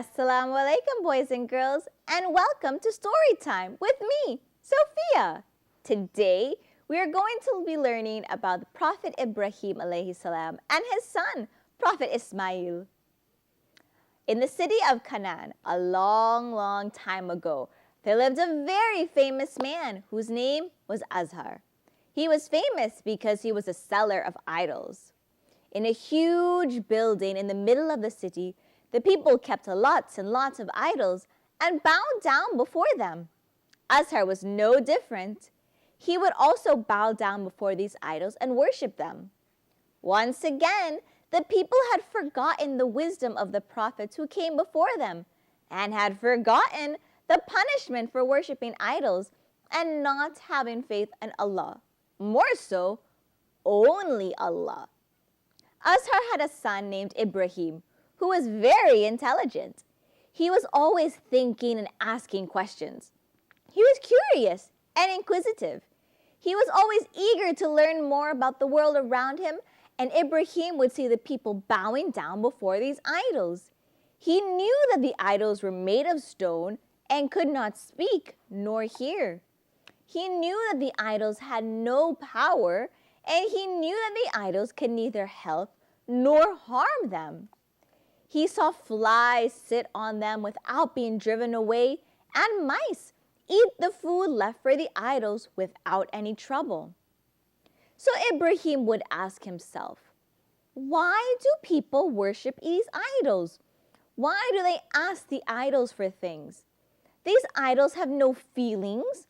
Assalamu alaikum, boys and girls, and welcome to Story Time with me, Sophia. Today, we are going to be learning about the Prophet Ibrahim alayhi salam and his son, Prophet Ismail. In the city of Canaan, a long time ago, there lived a very famous man whose name was Azhar. He was famous because he was a seller of idols. In a huge building in the middle of the city, the people kept lots and lots of idols and bowed down before them. Azhar was no different. He would also bow down before these idols and worship them. Once again, the people had forgotten the wisdom of the prophets who came before them and had forgotten the punishment for worshiping idols and not having faith in Allah. More so, only Allah. Azhar had a son named Ibrahim, who was very intelligent. He was always thinking and asking questions. He was curious and inquisitive. He was always eager to learn more about the world around him, and Ibrahim would see the people bowing down before these idols. He knew that the idols were made of stone and could not speak nor hear. He knew that the idols had no power, and he knew that the idols could neither help nor harm them. He saw flies sit on them without being driven away, and mice eat the food left for the idols without any trouble. So Ibrahim would ask himself, why do people worship these idols? Why do they ask the idols for things? These idols have no feelings.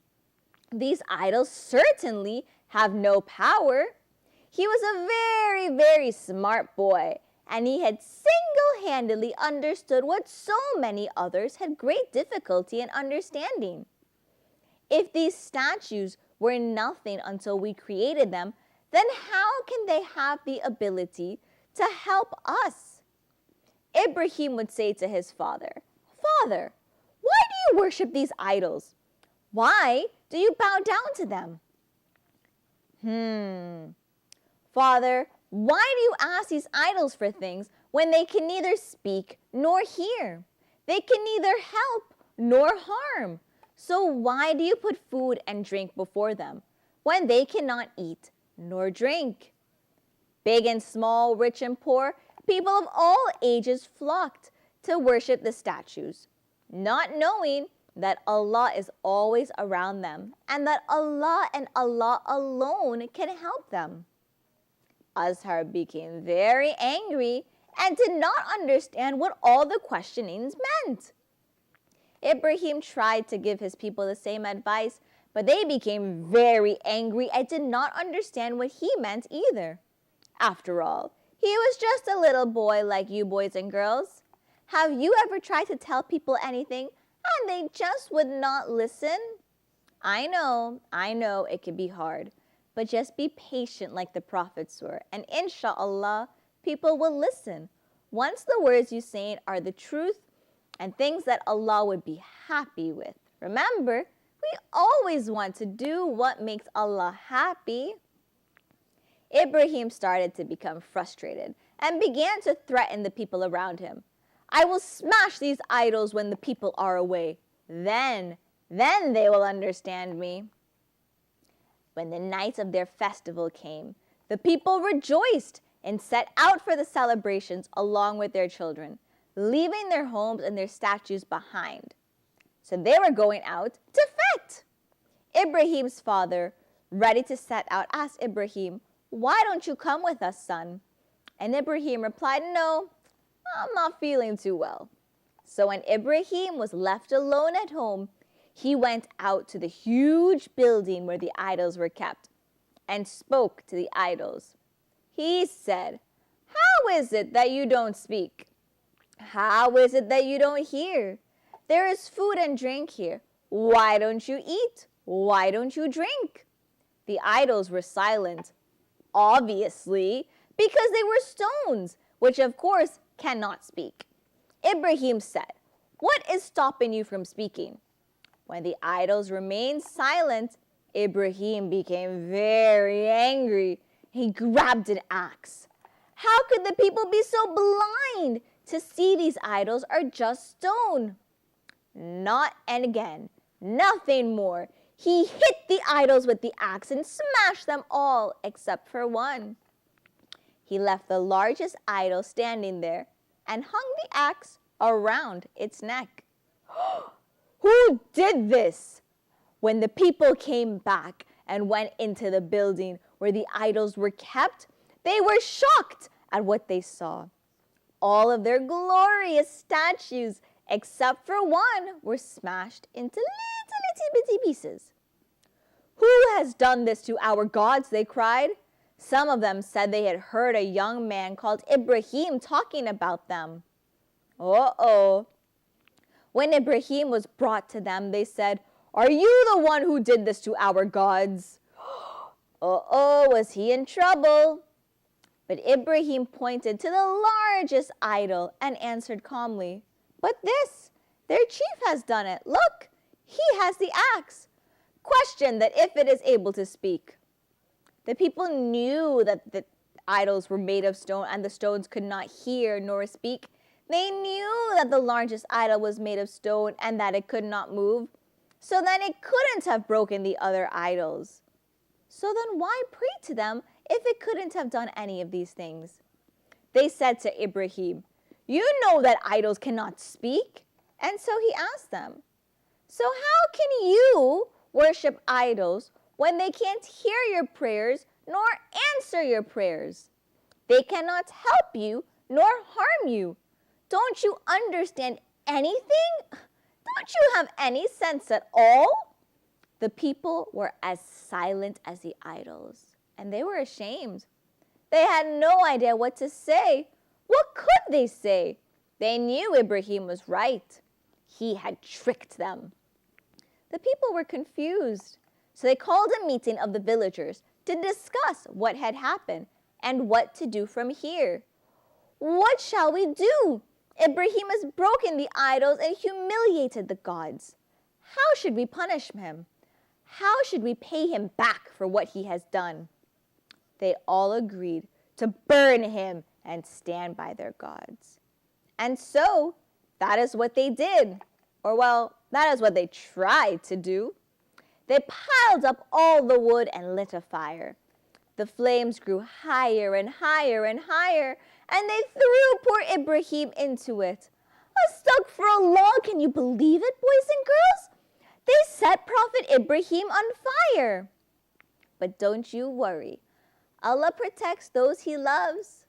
These idols certainly have no power. He was a very smart boy, and he had single-handedly understood what so many others had great difficulty in understanding. If these statues were nothing until we created them, then how can they have the ability to help us? Ibrahim would say to his father, "Father, why do you worship these idols? Why do you bow down to them?" Father, why do you ask these idols for things when they can neither speak nor hear? They can neither help nor harm. So why do you put food and drink before them when they cannot eat nor drink? Big and small, rich and poor, people of all ages flocked to worship the statues, not knowing that Allah is always around them and that Allah and Allah alone can help them. Azhar became very angry and did not understand what all the questionings meant. Ibrahim tried to give his people the same advice, but they became very angry and did not understand what he meant either. After all, he was just a little boy like you boys and girls. Have you ever tried to tell people anything and they just would not listen? I know, it can be hard. But just be patient like the prophets were, and inshallah, people will listen. Once the words you say are the truth and things that Allah would be happy with. Remember, we always want to do what makes Allah happy. Ibrahim started to become frustrated and began to threaten the people around him. I will smash these idols when the people are away. Then they will understand me. When the night of their festival came, the people rejoiced and set out for the celebrations along with their children, leaving their homes and their statues behind. So they were going out to fete. Ibrahim's father, ready to set out, asked Ibrahim, "Why don't you come with us, son?" And Ibrahim replied, "No, I'm not feeling too well." So when Ibrahim was left alone at home, he went out to the huge building where the idols were kept and spoke to the idols. He said, "How is it that you don't speak? How is it that you don't hear? There is food and drink here. Why don't you eat? Why don't you drink?" The idols were silent, obviously, because they were stones, which of course cannot speak. Ibrahim said, "What is stopping you from speaking?" When the idols remained silent, Ibrahim became very angry. He grabbed an axe. How could the people be so blind to see these idols are just stone. Not and again, nothing more. He hit the idols with the axe and smashed them all except for one. He left the largest idol standing there and hung the axe around its neck. Who did this? When the people came back and went into the building where the idols were kept, they were shocked at what they saw. All of their glorious statues, except for one, were smashed into little bitty pieces. Who has done this to our gods? They cried. Some of them said they had heard a young man called Ibrahim talking about them. Uh-oh. When Ibrahim was brought to them, they said, "Are you the one who did this to our gods?" Uh-oh, was he in trouble? But Ibrahim pointed to the largest idol and answered calmly, "But this, their chief has done it. Look, he has the axe. Question that if it is able to speak." The people knew that the idols were made of stone and the stones could not hear nor speak. They knew that the largest idol was made of stone and that it could not move. So then it couldn't have broken the other idols. So then why pray to them if it couldn't have done any of these things? They said to Ibrahim, "You know that idols cannot speak." And so he asked them, "So how can you worship idols when they can't hear your prayers nor answer your prayers? They cannot help you nor harm you. Don't you understand anything? Don't you have any sense at all?" The people were as silent as the idols, and they were ashamed. They had no idea what to say. What could they say? They knew Ibrahim was right. He had tricked them. The people were confused, so they called a meeting of the villagers to discuss what had happened and what to do from here. "What shall we do? Ibrahim has broken the idols and humiliated the gods. How should we punish him? How should we pay him back for what he has done?" They all agreed to burn him and stand by their gods. And so, that is what they did. Or well, that is what they tried to do. They piled up all the wood and lit a fire. The flames grew higher and higher and higher, and they threw poor Ibrahim into it. Stuck for a log, can you believe it, boys and girls? They set Prophet Ibrahim on fire. But don't you worry. Allah protects those he loves.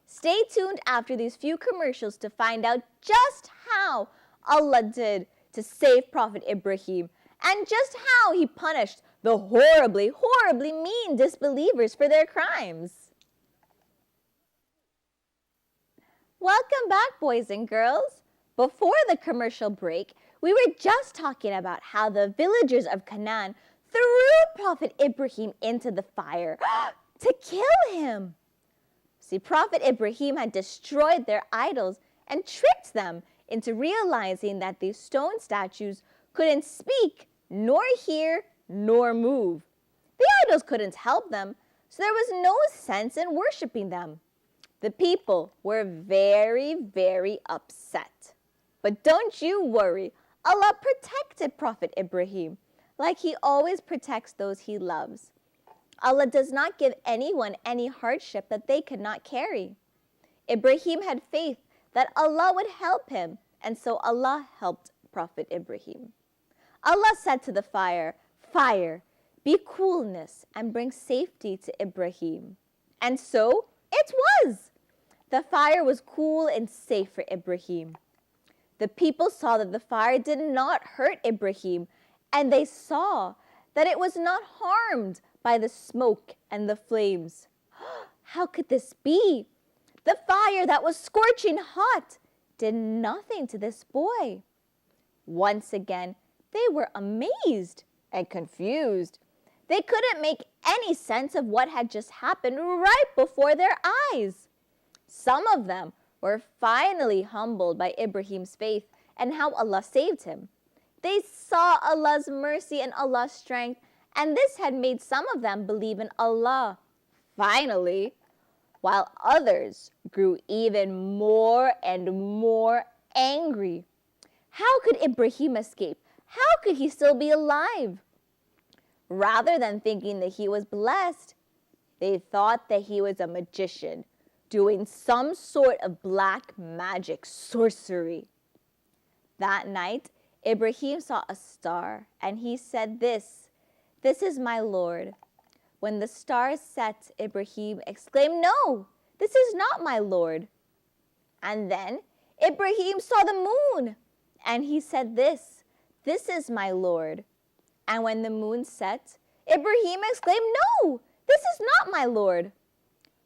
Stay tuned after these few commercials to find out just how Allah did to save Prophet Ibrahim and just how he punished the horribly, horribly mean disbelievers for their crimes. Welcome back, boys and girls. Before the commercial break, we were just talking about how the villagers of Canaan threw Prophet Ibrahim into the fire to kill him. See, Prophet Ibrahim had destroyed their idols and tricked them into realizing that these stone statues couldn't speak, nor hear, nor move. The idols couldn't help them, so there was no sense in worshiping them. The people were very, very upset. But don't you worry, Allah protected Prophet Ibrahim, like he always protects those he loves. Allah does not give anyone any hardship that they could not carry. Ibrahim had faith that Allah would help him, and so Allah helped Prophet Ibrahim. Allah said to the fire, "Fire, be coolness and bring safety to Ibrahim." And so it was. The fire was cool and safe for Ibrahim. The people saw that the fire did not hurt Ibrahim, and they saw that it was not harmed by the smoke and the flames. How could this be? The fire that was scorching hot did nothing to this boy. Once again, they were amazed and confused. They couldn't make any sense of what had just happened right before their eyes. Some of them were finally humbled by Ibrahim's faith and how Allah saved him. They saw Allah's mercy and Allah's strength, and this had made some of them believe in Allah. Finally, while others grew even more and more angry. How could Ibrahim escape? How could he still be alive? Rather than thinking that he was blessed, they thought that he was a magician doing some sort of black magic sorcery. That night, Ibrahim saw a star, and he said, This is my Lord. When the stars set, Ibrahim exclaimed, No, this is not my Lord. And then Ibrahim saw the moon, and he said, This is my Lord. And when the moon set, Ibrahim exclaimed, No, this is not my Lord.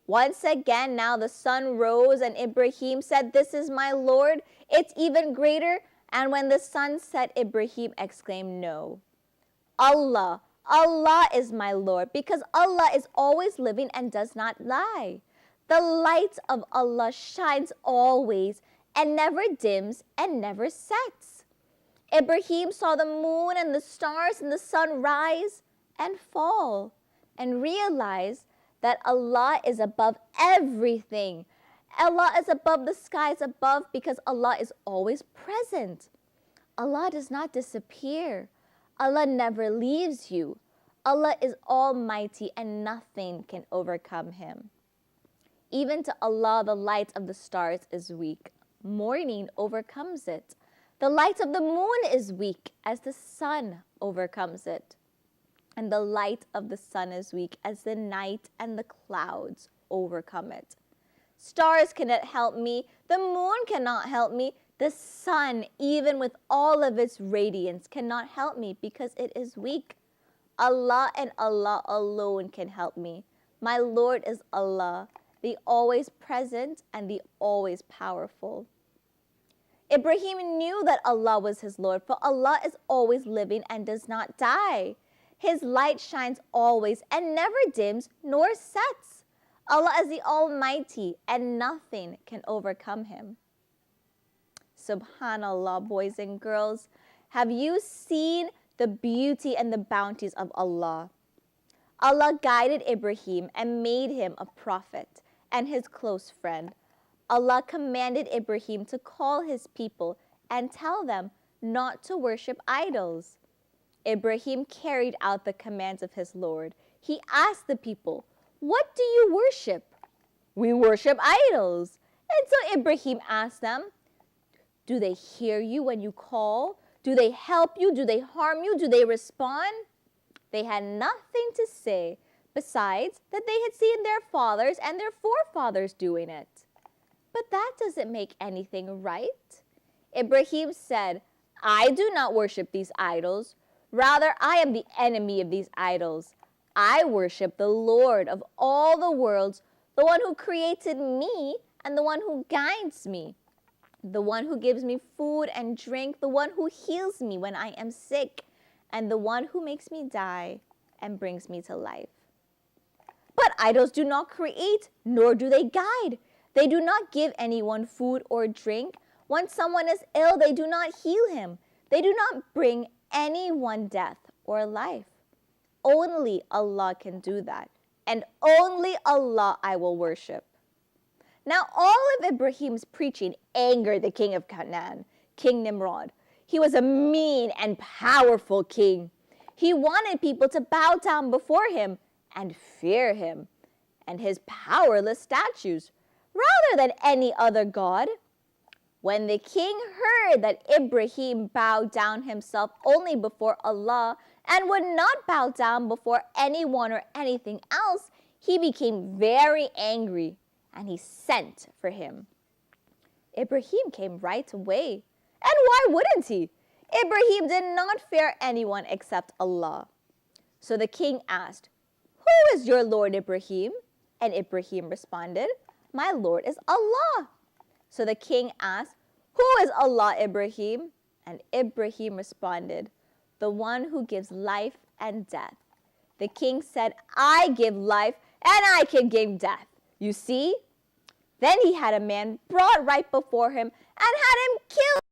Once again, now the sun rose, and Ibrahim said, This is my Lord. It's even greater. And when the sun set, Ibrahim exclaimed, No. Allah is my Lord, because Allah is always living and does not lie. The light of Allah shines always and never dims and never sets. Ibrahim saw the moon and the stars and the sun rise and fall, and realized that Allah is above everything. Allah is above the skies above, because Allah is always present. Allah does not disappear. Allah never leaves you. Allah is almighty, and nothing can overcome him. Even to Allah, the light of the stars is weak. Morning overcomes it. The light of the moon is weak as the sun overcomes it. And the light of the sun is weak as the night and the clouds overcome it. Stars cannot help me. The moon cannot help me. The sun, even with all of its radiance, cannot help me because it is weak. Allah and Allah alone can help me. My Lord is Allah, the always present and the always powerful. Ibrahim knew that Allah was his Lord, for Allah is always living and does not die. His light shines always and never dims nor sets. Allah is the Almighty, and nothing can overcome him. Subhanallah, boys and girls, have you seen the beauty and the bounties of Allah? Allah guided Ibrahim and made him a prophet and his close friend. Allah commanded Ibrahim to call his people and tell them not to worship idols. Ibrahim carried out the commands of his Lord. He asked the people, What do you worship? We worship idols. And so Ibrahim asked them, Do they hear you when you call? Do they help you? Do they harm you? Do they respond? They had nothing to say besides that they had seen their fathers and their forefathers doing it. But that doesn't make anything right. Ibrahim said, I do not worship these idols. Rather, I am the enemy of these idols. I worship the Lord of all the worlds, the one who created me and the one who guides me, the one who gives me food and drink, the one who heals me when I am sick, and the one who makes me die and brings me to life. But idols do not create, nor do they guide. They do not give anyone food or drink. When someone is ill, they do not heal him. They do not bring anyone death or life. Only Allah can do that, and only Allah I will worship. Now all of Ibrahim's preaching angered the king of Canaan, King Nimrod. He was a mean and powerful king. He wanted people to bow down before him and fear him and his powerless statues, rather than any other god. When the king heard that Ibrahim bowed down himself only before Allah and would not bow down before anyone or anything else, he became very angry and he sent for him. Ibrahim came right away. And why wouldn't he? Ibrahim did not fear anyone except Allah. So the king asked, Who is your Lord Ibrahim? And Ibrahim responded, My Lord is Allah. So the king asked, Who is Allah, Ibrahim? And Ibrahim responded, The one who gives life and death. The king said, I give life and I can give death. You see? Then he had a man brought right before him and had him killed.